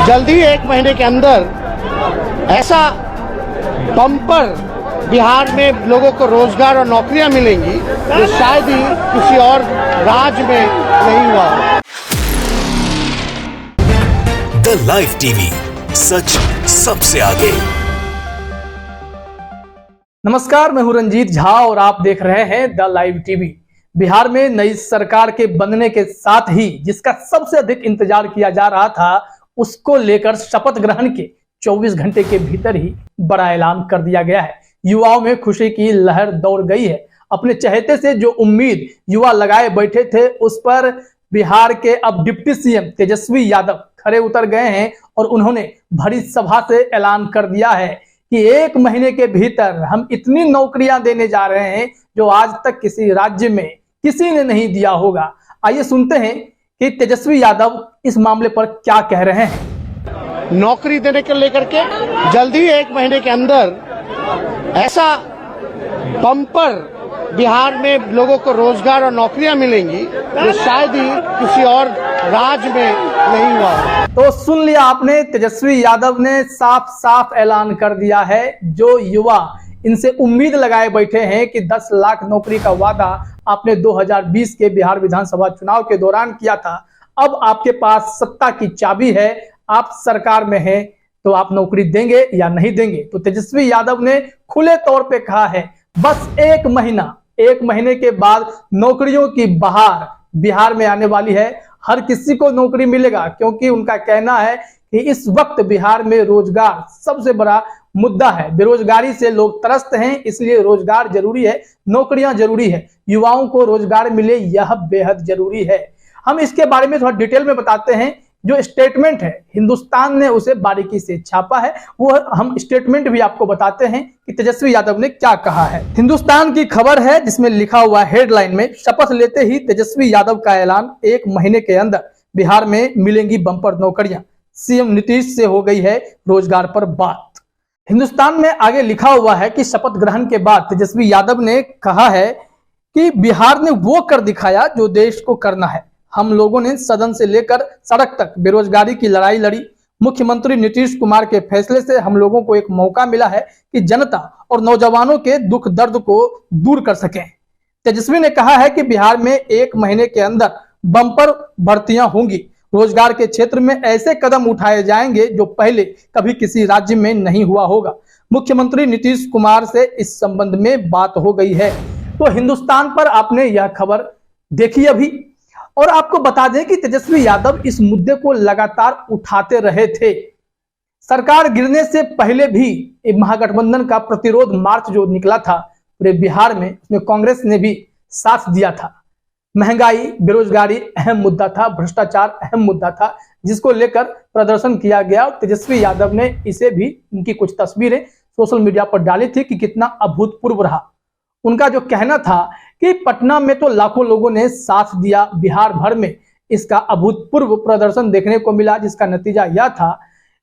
ही 1 महीने के अंदर ऐसा बम्पर बिहार में लोगों को रोजगार और नौकरियां मिलेंगी जो शायद ही किसी और राज्य में नहीं हुआ हो। द लाइव टीवी, सच सबसे आगे। नमस्कार, मैं हूं रंजीत झा और आप देख रहे हैं द लाइव टीवी। बिहार में नई सरकार के बनने के साथ ही जिसका सबसे अधिक इंतजार किया जा रहा था, उसको लेकर शपथ ग्रहण के 24 घंटे के भीतर ही बड़ा ऐलान कर दिया गया है। युवाओं में खुशी की लहर दौड़ गई है। अपने चहेते से जो उम्मीद युवा लगाए बैठे थे, उस पर बिहार के अब डिप्टी सीएम तेजस्वी यादव खरे उतर गए हैं और उन्होंने भरी सभा से ऐलान कर दिया है कि 1 महीने के भीतर हम इतनी नौकरियां देने जा रहे हैं जो आज तक किसी राज्य में किसी ने नहीं दिया होगा। आइए सुनते हैं कि तेजस्वी यादव इस मामले पर क्या कह रहे हैं। नौकरी देने को लेकर के जल्दी ही 1 महीने के अंदर ऐसा बम्पर बिहार में लोगों को रोजगार और नौकरियां मिलेंगी जो शायद ही किसी और राज्य में नहीं हुआ हो। तो सुन लिया आपने, तेजस्वी यादव ने साफ साफ ऐलान कर दिया है। जो युवा इनसे उम्मीद लगाए बैठे हैं कि 10 लाख नौकरी का वादा आपने 2020 के बिहार विधानसभा चुनाव के दौरान किया था, अब आपके पास सत्ता की चाबी है, आप सरकार में हैं, तो आप नौकरी देंगे या नहीं देंगे। तो तेजस्वी यादव ने खुले तौर पे कहा है बस 1 महीने के बाद नौकरियों की बहार बिहार में आने वाली है। हर किसी को नौकरी मिलेगा, क्योंकि उनका कहना है कि इस वक्त बिहार में रोजगार सबसे बड़ा मुद्दा है। बेरोजगारी से लोग त्रस्त हैं, इसलिए रोजगार जरूरी है, नौकरियां जरूरी है, युवाओं को रोजगार मिले यह बेहद जरूरी है। हम इसके बारे में थोड़ा डिटेल में बताते हैं। जो स्टेटमेंट है, हिंदुस्तान ने उसे बारीकी से छापा है, वो हम स्टेटमेंट भी आपको बताते हैं कि तेजस्वी यादव ने क्या कहा है। हिंदुस्तान की खबर है जिसमें लिखा हुआ हेडलाइन में, शपथ लेते ही तेजस्वी यादव का ऐलान, 1 महीने के अंदर बिहार में मिलेंगी बम्पर नौकरियां, सीएम नीतीश से हो गई है रोजगार पर बात। हिंदुस्तान में आगे लिखा हुआ है कि शपथ ग्रहण के बाद तेजस्वी यादव ने कहा है कि बिहार ने वो कर दिखाया जो देश को करना है। हम लोगों ने सदन से लेकर सड़क तक बेरोजगारी की लड़ाई लड़ी। मुख्यमंत्री नीतीश कुमार के फैसले से हम लोगों को एक मौका मिला है कि जनता और नौजवानों के दुख दर्द को दूर कर सकें। तेजस्वी ने कहा है कि बिहार में 1 महीने के अंदर बम्पर भर्तियां होंगी। रोजगार के क्षेत्र में ऐसे कदम उठाए जाएंगे जो पहले कभी किसी राज्य में नहीं हुआ होगा। मुख्यमंत्री नीतीश कुमार से इस संबंध में बात हो गई है। तो हिंदुस्तान पर आपने यह खबर देखी अभी। और आपको बता दें कि तेजस्वी यादव इस मुद्दे को लगातार उठाते रहे थे। सरकार गिरने से पहले भी महागठबंधन का प्रतिरोध मार्च जो निकला था पूरे बिहार में, उसमें कांग्रेस ने भी साथ दिया था। महंगाई, बेरोजगारी अहम मुद्दा था, भ्रष्टाचार अहम मुद्दा था, जिसको लेकर प्रदर्शन किया गया। तेजस्वी यादव ने इसे भी, उनकी कुछ तस्वीरें सोशल मीडिया पर डाली थी कि कितना अभूतपूर्व रहा। उनका जो कहना था कि पटना में तो लाखों लोगों ने साथ दिया, बिहार भर में इसका अभूतपूर्व प्रदर्शन देखने को मिला, जिसका नतीजा यह था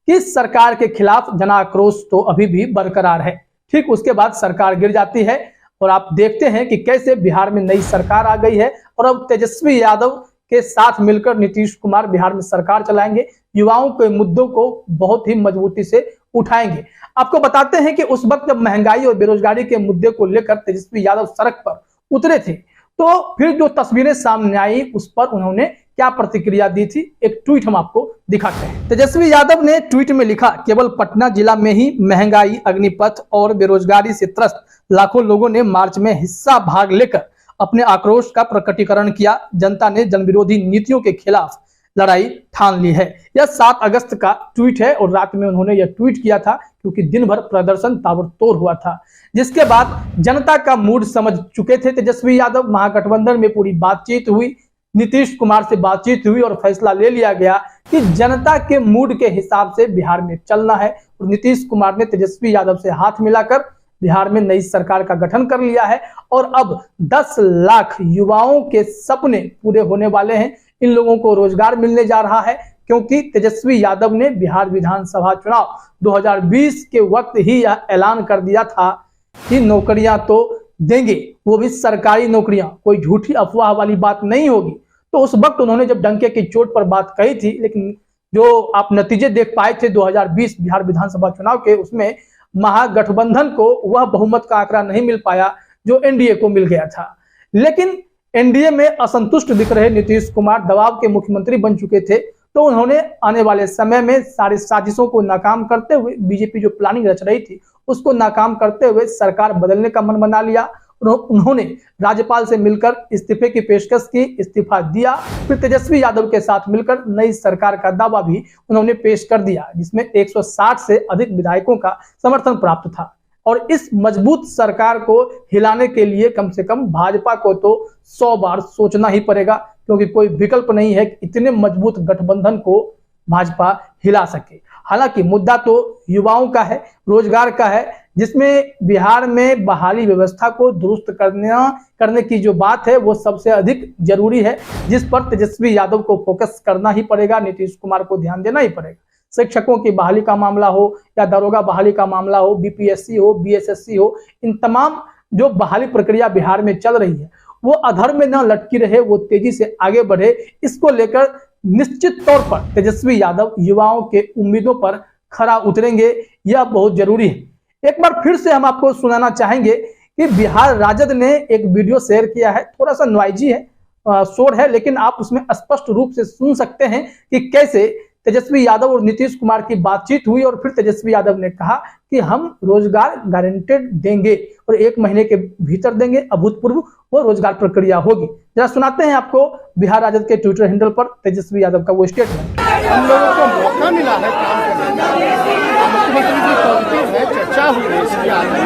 कि सरकार के खिलाफ जनाक्रोश तो अभी भी बरकरार है। ठीक उसके बाद सरकार गिर जाती है और आप देखते हैं कि कैसे बिहार में नई सरकार आ गई है और अब तेजस्वी यादव के साथ मिलकर नीतीश कुमार बिहार में सरकार चलाएंगे, युवाओं के मुद्दों को बहुत ही मजबूती से उठाएंगे। आपको बताते हैं कि उस वक्त जब महंगाई और बेरोजगारी के मुद्दे को लेकर तेजस्वी यादव सड़क पर उतरे थे, तो फिर जो तस्वीरें सामने आई उस पर उन्होंने क्या प्रतिक्रिया दी थी, एक ट्वीट हम आपको दिखाते हैं। तेजस्वी यादव ने ट्वीट में लिखा, केवल पटना जिला में ही महंगाई, अग्निपथ और बेरोजगारी से त्रस्त लाखों लोगों ने मार्च में हिस्सा भाग लेकर अपने आक्रोश का प्रकटीकरण किया। जनता ने जनविरोधी नीतियों के खिलाफ लड़ाई ठान ली है। यह 7 अगस्त का ट्वीट है और रात में उन्होंने यह ट्वीट किया था, क्योंकि दिन भर प्रदर्शन ताबड़तोड़ हुआ था। जिसके बाद जनता का मूड समझ चुके थे तेजस्वी यादव। महागठबंधन में पूरी बातचीत हुई, नीतीश कुमार से बातचीत हुई और फैसला ले लिया गया कि जनता के मूड के हिसाब से बिहार में चलना है। और नीतीश कुमार ने तेजस्वी यादव से हाथ मिलाकर बिहार में नई सरकार का गठन कर लिया है और अब 10 लाख युवाओं के सपने पूरे होने वाले हैं। इन लोगों को रोजगार मिलने जा रहा है, क्योंकि तेजस्वी यादव ने बिहार विधानसभा चुनाव 2020 के वक्त ही यह ऐलान कर दिया था कि नौकरियां तो देंगे, वो भी सरकारी नौकरियां, कोई झूठी अफवाह वाली बात नहीं होगी। तो उस वक्त उन्होंने जब डंके की चोट पर बात कही थी, लेकिन जो आप नतीजे देख पाए थे 2020 बिहार विधानसभा चुनाव के, उसमें महागठबंधन को वह बहुमत का आंकड़ा नहीं मिल पाया जो एनडीए को मिल गया था। लेकिन एनडीए में असंतुष्ट दिख रहे नीतीश कुमार दबाव के मुख्यमंत्री बन चुके थे, तो उन्होंने आने वाले समय में सारी साजिशों को नाकाम करते हुए, बीजेपी जो प्लानिंग रच रही थी उसको नाकाम करते हुए सरकार बदलने का मन बना लिया। उन्होंने राज्यपाल से मिलकर इस्तीफे की पेशकश की, इस्तीफा दिया, फिर तेजस्वी यादव के साथ मिलकर नई सरकार का दावा भी उन्होंने पेश कर दिया, जिसमें 160 से अधिक विधायकों का समर्थन प्राप्त था। और इस मजबूत सरकार को हिलाने के लिए कम से कम भाजपा को तो 100 बार सोचना ही पड़ेगा, क्योंकि कोई विकल्प नहीं है कि इतने मजबूत गठबंधन को भाजपा हिला सके। हालांकि मुद्दा तो युवाओं का है, रोजगार का है, जिसमें बिहार में बहाली व्यवस्था को दुरुस्त करने की जो बात है वो सबसे अधिक जरूरी है, जिस पर तेजस्वी यादव को फोकस करना ही पड़ेगा, नीतीश कुमार को ध्यान देना ही पड़ेगा। शिक्षकों की बहाली का मामला हो या दरोगा बहाली का मामला हो, बीपीएससी हो, बीएसएससी हो, इन तमाम जो बहाली प्रक्रिया बिहार में चल रही है वो अधर में न लटकी रहे, वो तेजी से आगे बढ़े। इसको लेकर निश्चित तौर पर तेजस्वी यादव युवाओं के उम्मीदों पर खरा उतरेंगे, यह बहुत जरूरी है। एक बार फिर से हम आपको सुनाना चाहेंगे कि बिहार राजद ने एक वीडियो शेयर किया है, थोड़ा सा नॉइजी है, शोर है, लेकिन आप उसमें स्पष्ट रूप से सुन सकते हैं कि कैसे तेजस्वी यादव और नीतीश कुमार की बातचीत हुई और फिर तेजस्वी यादव ने कहा कि हम रोजगार गारंटेड देंगे और 1 महीने के भीतर देंगे, अभूतपूर्व वो रोजगार प्रक्रिया होगी। जरा सुनाते हैं आपको बिहार राजद के ट्विटर हैंडल पर तेजस्वी यादव का वो स्टेटमेंट। हम लोगों को मौका मिला है काम करने का, मुख्यमंत्री जी पॉजिटिव है, चर्चा हुई है इसके आगे,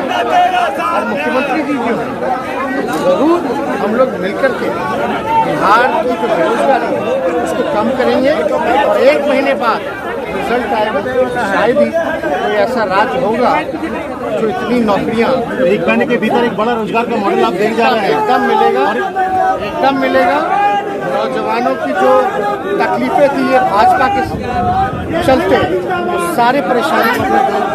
और मुख्यमंत्री जी जो है जरूर हम लोग मिलकर के बिहार की जो बेरोजगारी है उसको कम करेंगे और 1 महीने बाद रिजल्ट आएगा। शायद ही कोई ऐसा राज्य होगा जो इतनी नौकरियां 1 महीने के भीतर एक बड़ा रोजगार का मॉडल आप देख जा रहे हैं। एकदम मिलेगा। नौजवानों की जो तकलीफें थी ये भाजपा के चलते सारे परेशानी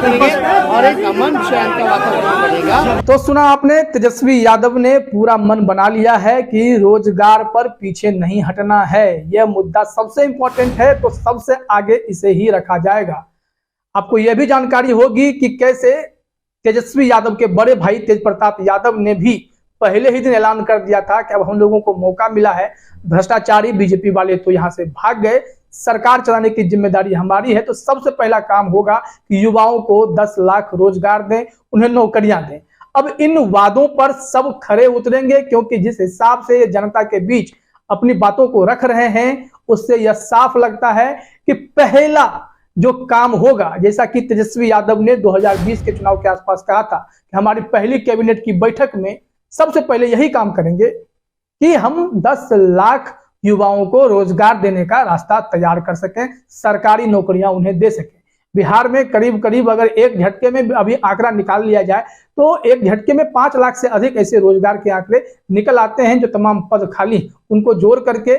करेंगे और एक अमन चैन का वातावरण बनेगा। तो सुना आपने, तेजस्वी यादव ने पूरा मन बना लिया है कि रोजगार पर पीछे नहीं हटना है, यह मुद्दा सबसे इंपॉर्टेंट है, तो सबसे आगे इसे ही रखा जाएगा। आपको यह भी जानकारी होगी कि कैसे तेजस्वी यादव के बड़े भाई तेज प्रताप यादव ने भी पहले ही दिन ऐलान कर दिया था कि अब हम लोगों को मौका मिला है, भ्रष्टाचारी बीजेपी वाले तो यहां से भाग गए, सरकार चलाने की जिम्मेदारी हमारी है, तो सबसे पहला काम होगा कि युवाओं को 10 लाख रोजगार दें, उन्हें नौकरियां दें। अब इन वादों पर सब खरे उतरेंगे, क्योंकि जिस हिसाब से ये जनता के बीच अपनी बातों को रख रहे हैं उससे यह साफ लगता है कि पहला जो काम होगा, जैसा कि तेजस्वी यादव ने 2020 के चुनाव के आसपास कहा था कि हमारी पहली कैबिनेट की बैठक में सबसे पहले यही काम करेंगे कि हम 10 लाख युवाओं को रोजगार देने का रास्ता तैयार कर सकें, सरकारी नौकरियां उन्हें दे सकें। बिहार में करीब अगर एक झटके में अभी आंकड़ा निकाल लिया जाए तो एक झटके में 5 लाख से अधिक ऐसे रोजगार के आंकड़े निकल आते हैं, जो तमाम पद खाली उनको जोड़ करके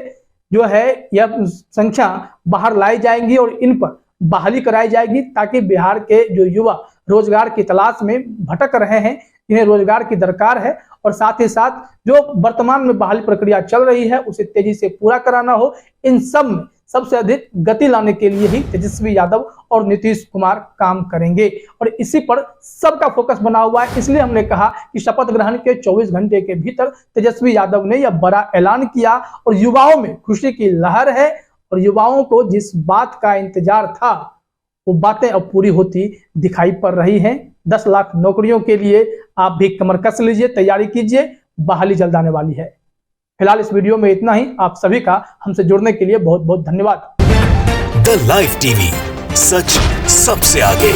जो है यह संख्या बाहर लाई जाएंगी और इन पर बहाली कराई जाएगी, ताकि बिहार के जो युवा रोजगार की तलाश में भटक रहे हैं, इन्हें रोजगार की दरकार है, और साथ ही साथ जो वर्तमान में बहाली प्रक्रिया चल रही है उसे तेजी से पूरा कराना हो। इन सब में सबसे अधिक गति लाने के लिए ही तेजस्वी यादव और नीतीश कुमार काम करेंगे, और इसी पर सबका फोकस बना हुआ है। इसलिए हमने कहा कि शपथ ग्रहण के 24 घंटे के भीतर तेजस्वी यादव ने यह बड़ा ऐलान किया और युवाओं में खुशी की लहर है, और युवाओं को जिस बात का इंतजार था वो बातें अब पूरी होती दिखाई पड़ रही हैं। 10 लाख नौकरियों के लिए आप भी कमर कस लीजिए, तैयारी कीजिए, बहाली जल्द आने वाली है। फिलहाल इस वीडियो में इतना ही। आप सभी का हमसे जुड़ने के लिए बहुत बहुत धन्यवाद। द लाइव टीवी, सच सबसे आगे।